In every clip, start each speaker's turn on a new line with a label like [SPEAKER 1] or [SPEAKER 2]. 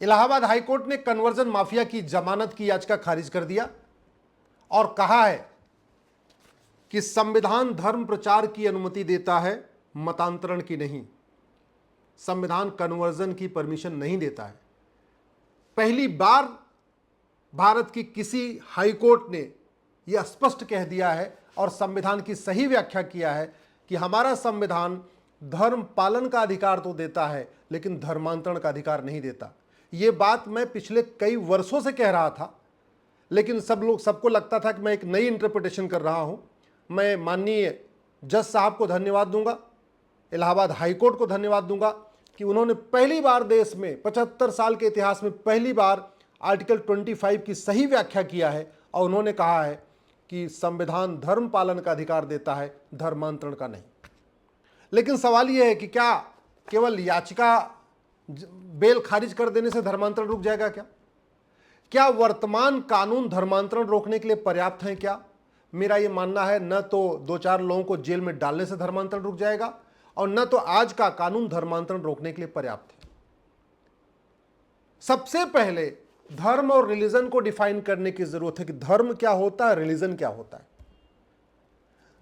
[SPEAKER 1] Allahabad high court ने conversion mafia की जमानत की याचिका खारिज कर दिया और कहा है कि संविधान धर्म प्रचार की अनुमति देता है, मतांतरण की नहीं। संविधान कन्वर्जन की परमिशन नहीं देता है। पहली बार भारत की किसी हाईकोर्ट ने यह स्पष्ट कह दिया है और संविधान की सही व्याख्या किया है कि हमारा संविधान धर्म पालन का अधिकार तो देता है लेकिन धर्मांतरण का अधिकार नहीं देता। यह बात मैं पिछले कई वर्षों से कह रहा था, लेकिन सबको लगता था कि मैं एक नई इंटरप्रिटेशन कर रहा हूं। मैं माननीय जज साहब को धन्यवाद दूंगा, इलाहाबाद हाईकोर्ट को धन्यवाद दूंगा कि उन्होंने पहली बार देश में 75 साल के इतिहास में पहली बार आर्टिकल 25 की सही व्याख्या किया है और उन्होंने कहा है कि संविधान धर्म पालन का अधिकार देता है, धर्मांतरण का नहीं। लेकिन सवाल यह है कि क्या केवल याचिका बेल खारिज कर देने से धर्मांतरण रुक जाएगा? क्या वर्तमान कानून धर्मांतरण रोकने के लिए पर्याप्त हैं? क्या मेरा यह मानना है न तो 2-4 लोगों को जेल में डालने से धर्मांतरण रुक जाएगा और न तो आज का कानून धर्मांतरण रोकने के लिए पर्याप्त है। सबसे पहले धर्म और रिलीजन को डिफाइन करने की जरूरत है कि धर्म क्या होता है, रिलीजन क्या होता है।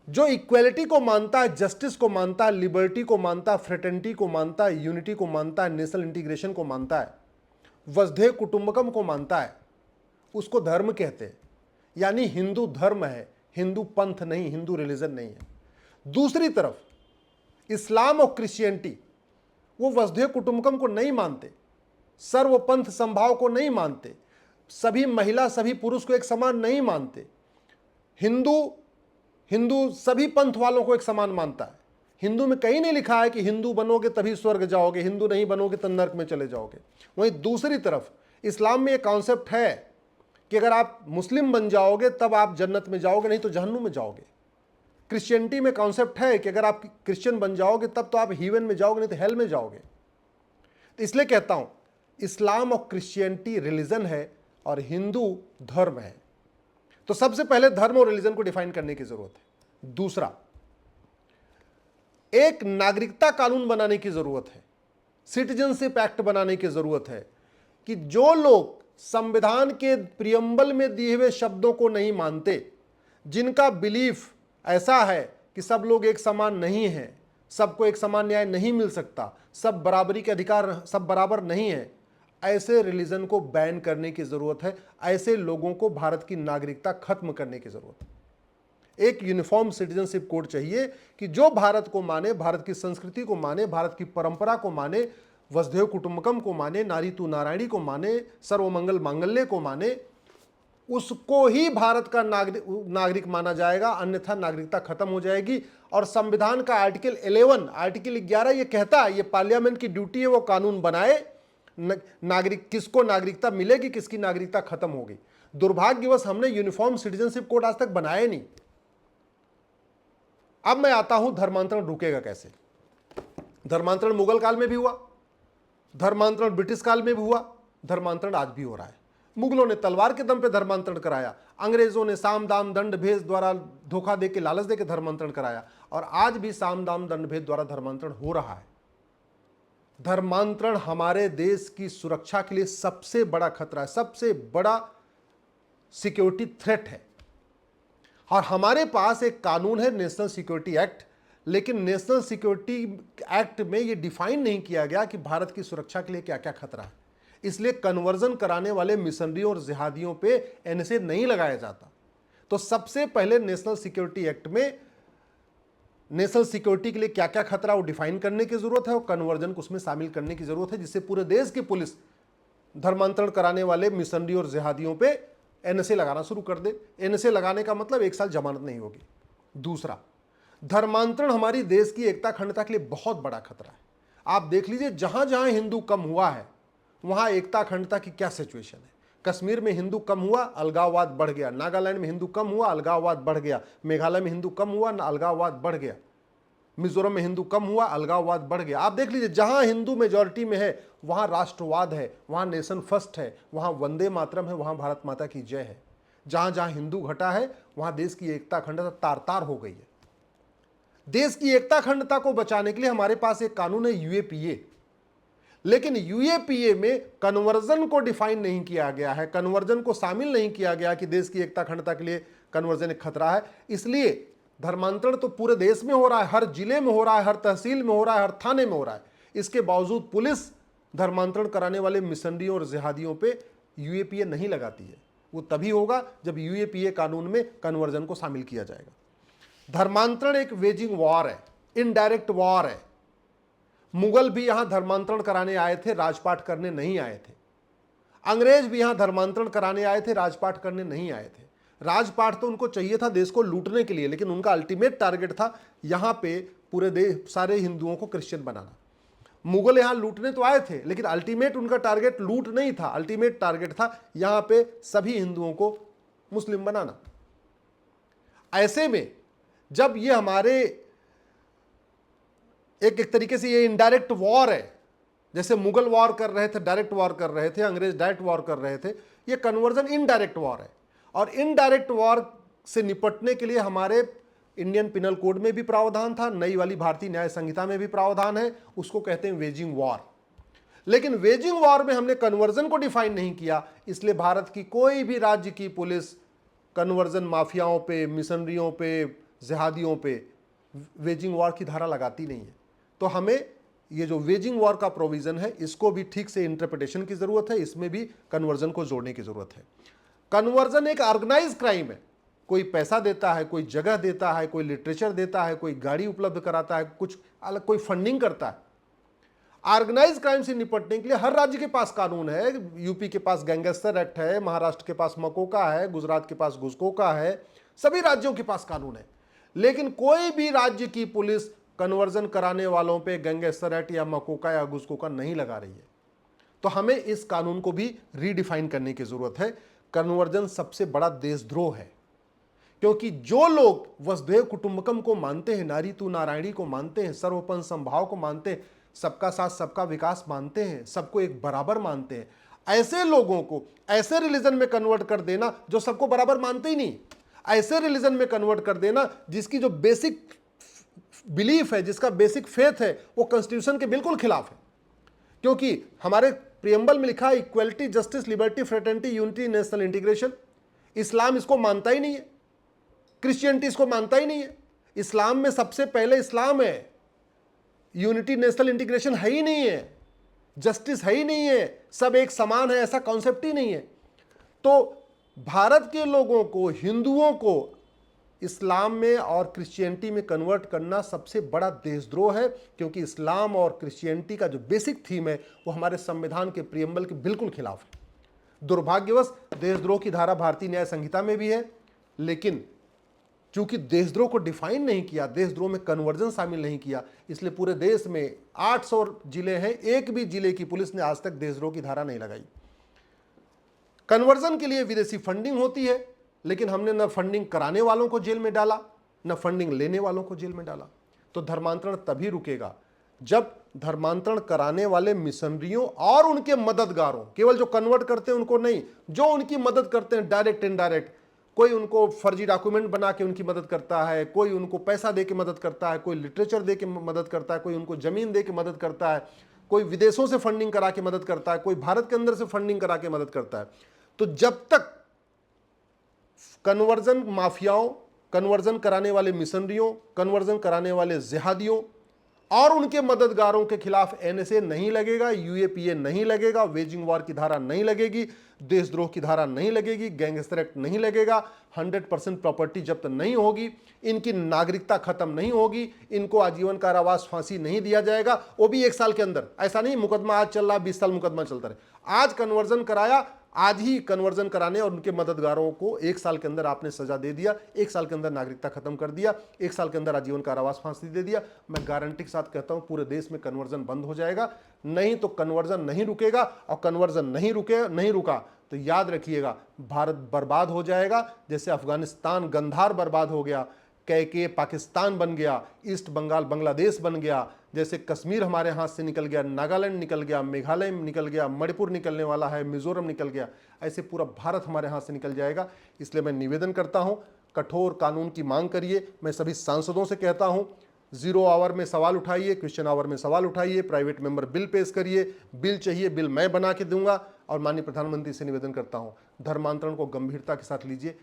[SPEAKER 1] जो इक्वेलिटी को मानता है, जस्टिस को मानता है, लिबर्टी को मानता है, फ्रेटर्निटी को मानता है, यूनिटी को मानता है, नेशनल इंटीग्रेशन को मानता है, वसुधैव कुटुंबकम को मानता है, उसको धर्म कहते हैं। यानी हिंदू धर्म है, हिंदू पंथ नहीं, हिंदू रिलीजन नहीं है। दूसरी तरफ इस्लाम और क्रिश्चियनिटी वो वसुधैव कुटुंबकम को नहीं मानते, सर्वपंथ संभाव को नहीं मानते, सभी महिला सभी पुरुष को एक समान नहीं मानते। हिंदू सभी पंथ वालों को एक समान मानता है। हिंदू में कहीं नहीं लिखा है कि हिंदू बनोगे तभी स्वर्ग जाओगे, हिंदू नहीं बनोगे तो नरक में चले जाओगे। वहीं दूसरी तरफ इस्लाम में एक कॉन्सेप्ट है कि अगर आप मुस्लिम बन जाओगे तब आप जन्नत में जाओगे, नहीं तो जहन्नुम में जाओगे। क्रिश्चियनिटी में कॉन्सेप्ट है कि अगर आप क्रिश्चियन बन जाओगे तब तो आप हेवन में जाओगे, नहीं तो हेल में जाओगे। तो इसलिए कहता हूं इस्लाम और क्रिश्चियनिटी रिलीजन है और हिंदू धर्म है। तो सबसे पहले धर्म और रिलीजन को डिफाइन करने की जरूरत है। दूसरा, एक नागरिकता कानून बनाने की जरूरत है, सिटीजनशिप एक्ट बनाने की जरूरत है कि जो लोग संविधान के प्रियम्बल में दिए हुए शब्दों को नहीं मानते, जिनका बिलीफ ऐसा है कि सब लोग एक समान नहीं हैं, सबको एक समान न्याय नहीं मिल सकता, सब बराबरी के अधिकार, सब बराबर नहीं है, ऐसे रिलीजन को बैन करने की जरूरत है। ऐसे लोगों को भारत की नागरिकता खत्म करने की जरूरत है। एक यूनिफॉर्म सिटीजनशिप कोड चाहिए कि जो भारत को माने, भारत की संस्कृति को माने, भारत की परंपरा को माने, वसुधैव कुटुंबकम को माने, नारी तू नारायणी को माने, सर्वमंगल मांगल्य को माने, उसको ही भारत का नागरिक माना जाएगा, अन्यथा नागरिकता खत्म हो जाएगी। और संविधान का आर्टिकल 11 ये कहता है, ये पार्लियामेंट की ड्यूटी है वो कानून बनाए, नागरिक किसको नागरिकता मिलेगी, किसकी नागरिकता खत्म होगी। दुर्भाग्यवश हमने यूनिफॉर्म सिटीजनशिप कोड आज तक बनाया नहीं। अब मैं आता हूं धर्मांतरण रुकेगा कैसे। धर्मांतरण मुगल काल में भी हुआ, धर्मांतरण ब्रिटिश काल में भी हुआ, धर्मांतरण आज भी हो रहा है। मुगलों ने तलवार के दम पे धर्मांतरण कराया, अंग्रेजों ने साम दाम दंड भेद द्वारा धोखा देके, लालच देके धर्मांतरण कराया, और आज भी साम दाम दंड भेद द्वारा धर्मांतरण हो रहा है। धर्मांतरण हमारे देश की सुरक्षा के लिए सबसे बड़ा खतरा है, सबसे बड़ा सिक्योरिटी थ्रेट है। और हमारे पास एक कानून है नेशनल सिक्योरिटी एक्ट, लेकिन नेशनल सिक्योरिटी एक्ट में यह डिफाइन नहीं किया गया कि भारत की सुरक्षा के लिए क्या क्या खतरा है। इसलिए कन्वर्जन कराने वाले मिशनरियों और जिहादियों पे एनएसए नहीं लगाया जाता। तो सबसे पहले नेशनल सिक्योरिटी एक्ट में नेशनल सिक्योरिटी के लिए क्या क्या खतरा वो डिफाइन करने की जरूरत है और कन्वर्जन को उसमें शामिल करने की जरूरत है, जिससे पूरे देश की पुलिस धर्मांतरण कराने वाले मिशनरी और जिहादियों पे एनएसए लगाना शुरू कर दे। एनएसए लगाने का मतलब 1 साल जमानत नहीं होगी। दूसरा, धर्मांतरण हमारी देश की एकता अखंडता के लिए बहुत बड़ा खतरा है। आप देख लीजिए, जहां जहां हिंदू कम हुआ है वहां एकता अखंडता की क्या सिचुएशन है। कश्मीर में हिंदू कम हुआ, अलगाववाद बढ़ गया। नागालैंड में हिंदू कम हुआ, अलगाववाद बढ़ गया। मेघालय में हिंदू कम हुआ, अलगाववाद बढ़ गया। मिजोरम में हिंदू कम हुआ, अलगाववाद बढ़ गया। आप देख लीजिए, जहां हिंदू मेजॉरिटी में है वहां राष्ट्रवाद है, वहां नेशन फर्स्ट है, वहां वंदे मातरम है, वहां भारत माता की जय है। जहां जहां हिंदू घटा है वहां देश की एकता अखंडता तार तार हो गई है। देश की एकता अखंडता को बचाने के लिए हमारे पास एक कानून है यूएपीए, लेकिन यूएपीए में कन्वर्जन को डिफाइन नहीं किया गया है, कन्वर्जन को शामिल नहीं किया गया कि देश की एकता अखंडता के लिए कन्वर्जन एक खतरा है। इसलिए धर्मांतरण तो पूरे देश में हो रहा है, हर जिले में हो रहा है, हर तहसील में हो रहा है, हर थाने में हो रहा है। इसके बावजूद पुलिस धर्मांतरण कराने वाले मिशनरियों और जिहादियों पे यूएपीए नहीं लगाती है। वो तभी होगा जब यूएपीए कानून में कन्वर्जन को शामिल किया जाएगा। धर्मांतरण एक वेजिंग वॉर है, इनडायरेक्ट वॉर है। मुगल भी यहां धर्मांतरण कराने आए थे, राजपाट करने नहीं आए थे। अंग्रेज भी यहां धर्मांतरण कराने आए थे, राजपाट करने नहीं आए थे। राजपाट तो उनको चाहिए था देश को लूटने के लिए, लेकिन उनका अल्टीमेट टारगेट था यहां पे पूरे देश सारे हिंदुओं को क्रिश्चियन बनाना। मुगल यहां लूटने तो आए थे, लेकिन अल्टीमेट उनका टारगेट लूट नहीं था, अल्टीमेट टारगेट था यहां पे सभी हिंदुओं को मुस्लिम बनाना। ऐसे में जब ये हमारे एक तरीके से ये इनडायरेक्ट वॉर है, जैसे मुगल वॉर कर रहे थे, डायरेक्ट वॉर कर रहे थे, अंग्रेज डायरेक्ट वॉर कर रहे थे, ये कन्वर्जन इनडायरेक्ट वॉर है। और इनडायरेक्ट वॉर से निपटने के लिए हमारे इंडियन पिनल कोड में भी प्रावधान था, नई वाली भारतीय न्याय संहिता में भी प्रावधान है, उसको कहते हैं वेजिंग वॉर। लेकिन वेजिंग वॉर में हमने कन्वर्जन को डिफाइन नहीं किया, इसलिए भारत की कोई भी राज्य की पुलिस कन्वर्जन माफियाओं पे, मिशनरियों पे, जिहादियों पे वेजिंग वॉर की धारा लगाती नहीं है। तो हमें ये जो वेजिंग वॉर का प्रोविजन है, इसको भी ठीक से इंटरप्रिटेशन की जरूरत है, इसमें भी कन्वर्जन को जोड़ने की जरूरत है। कन्वर्जन एक ऑर्गेनाइज क्राइम है। कोई पैसा देता है, कोई जगह देता है, कोई लिटरेचर देता है, कोई गाड़ी उपलब्ध कराता है, कुछ अलग कोई फंडिंग करता है। ऑर्गेनाइज क्राइम से निपटने के लिए हर राज्य के पास कानून है। यूपी के पास गैंगस्टर एक्ट है, महाराष्ट्र के पास मकोका है, गुजरात के पास घुसकोका है, सभी राज्यों के पास कानून है। लेकिन कोई भी राज्य की पुलिस कन्वर्जन कराने वालों पे गैंगस्टर एक्ट या मकोका या घुसकोका नहीं लगा रही है। तो हमें इस कानून को भी रीडिफाइन करने की जरूरत है। कन्वर्जन सबसे बड़ा देशद्रोह है, क्योंकि जो लोग वसुधैव कुटुंबकम को मानते हैं, नारी तू नारायणी को मानते हैं, सर्वोपन संभाव को मानते हैं, सबका साथ सबका विकास मानते हैं, सबको एक बराबर मानते हैं, ऐसे लोगों को ऐसे रिलीजन में कन्वर्ट कर देना जो सबको बराबर मानते ही नहीं, ऐसे रिलीजन में कन्वर्ट कर देना जिसकी जो बेसिक बिलीफ है, जिसका बेसिक फेथ है, वो कॉन्स्टिट्यूशन के बिल्कुल खिलाफ है। क्योंकि हमारे प्रियम्बल में लिखा है equality, justice, liberty, fraternity, unity, national integration. इस्लाम इसको मानता ही नहीं है, क्रिश्चियनिटी इसको मानता ही नहीं है। इस्लाम में सबसे पहले इस्लाम है, यूनिटी नेशनल इंटीग्रेशन है ही नहीं है, जस्टिस है ही नहीं है, सब एक समान है, ऐसा कॉन्सेप्ट ही नहीं है। तो भारत के लोगों को, हिंदुओं को इस्लाम में और क्रिश्चियनिटी में कन्वर्ट करना सबसे बड़ा देशद्रोह है, क्योंकि इस्लाम और क्रिश्चियनिटी का जो बेसिक थीम है वो हमारे संविधान के प्रियम्बल के बिल्कुल खिलाफ है। दुर्भाग्यवश देशद्रोह की धारा भारतीय न्याय संहिता में भी है, लेकिन चूंकि देशद्रोह को डिफाइन नहीं किया, देशद्रोह में कन्वर्जन शामिल नहीं किया, इसलिए पूरे देश में 800 जिले हैं, एक भी जिले की पुलिस ने आज तक देशद्रोह की धारा नहीं लगाई। कन्वर्जन के लिए विदेशी फंडिंग होती है, लेकिन हमने न फंडिंग कराने वालों को जेल में डाला, न फंडिंग लेने वालों को जेल में डाला। तो धर्मांतरण तभी रुकेगा जब धर्मांतरण कराने वाले मिशनरियों और उनके मददगारों, केवल जो कन्वर्ट करते हैं उनको नहीं, जो उनकी मदद करते हैं डायरेक्ट इनडायरेक्ट, कोई उनको फर्जी डॉक्यूमेंट बना के उनकी मदद करता है, कोई उनको पैसा दे के मदद करता है, कोई लिटरेचर दे के मदद करता है, कोई उनको जमीन दे के मदद करता है, कोई विदेशों से फंडिंग करा के मदद करता है, कोई भारत के अंदर से फंडिंग करा के मदद करता है। तो जब तक कन्वर्जन माफियाओं, कन्वर्जन कराने वाले मिशनरियों, कन्वर्जन कराने वाले जिहादियों और उनके मददगारों के खिलाफ एनएसए नहीं लगेगा, यूएपीए नहीं लगेगा, वेजिंग वॉर की धारा नहीं लगेगी, देशद्रोह की धारा नहीं लगेगी, गैंगस्टर एक्ट नहीं लगेगा, 100% प्रॉपर्टी जब्त नहीं होगी, इनकी नागरिकता खत्म नहीं होगी, इनको आजीवन कारावास, फांसी नहीं दिया जाएगा, वो भी 1 साल के अंदर। ऐसा नहीं मुकदमा आज चल रहा 20 साल मुकदमा चलता रहे। आज कन्वर्जन कराया, आज ही कन्वर्जन कराने और उनके मददगारों को 1 साल के अंदर आपने सजा दे दिया, 1 साल के अंदर नागरिकता खत्म कर दिया, 1 साल के अंदर आजीवन कारावास, फांसी दे दिया। मैं गारंटी के साथ कहता हूं पूरे देश में कन्वर्जन बंद हो जाएगा। नहीं तो कन्वर्जन नहीं रुकेगा, और कन्वर्जन नहीं रुका तो याद रखिएगा भारत बर्बाद हो जाएगा। जैसे अफगानिस्तान गंधार बर्बाद हो गया, के पाकिस्तान बन गया, ईस्ट बंगाल बांग्लादेश बन गया, जैसे कश्मीर हमारे हाथ से निकल गया, नागालैंड निकल गया, मेघालय निकल गया, मणिपुर निकलने वाला है, मिजोरम निकल गया, ऐसे पूरा भारत हमारे हाथ से निकल जाएगा। इसलिए मैं निवेदन करता हूं, कठोर कानून की मांग करिए। मैं सभी सांसदों से कहता हूं, जीरो आवर में सवाल उठाइए, क्वेश्चन आवर में सवाल उठाइए, प्राइवेट मेंबर बिल पेश करिए, बिल चाहिए बिल मैं बना के दूंगा। और माननीय प्रधानमंत्री से निवेदन करता हूं, धर्मांतरण को गंभीरता के साथ लीजिए।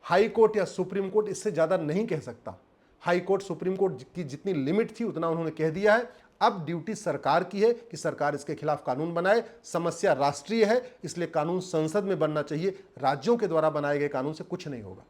[SPEAKER 1] हाई कोर्ट या सुप्रीम कोर्ट इससे ज्यादा नहीं कह सकता। हाई कोर्ट सुप्रीम कोर्ट की जितनी लिमिट थी उतना उन्होंने कह दिया है। अब ड्यूटी सरकार की है कि सरकार इसके खिलाफ कानून बनाए। समस्या राष्ट्रीय है, इसलिए कानून संसद में बनना चाहिए। राज्यों के द्वारा बनाए गए कानून से कुछ नहीं होगा।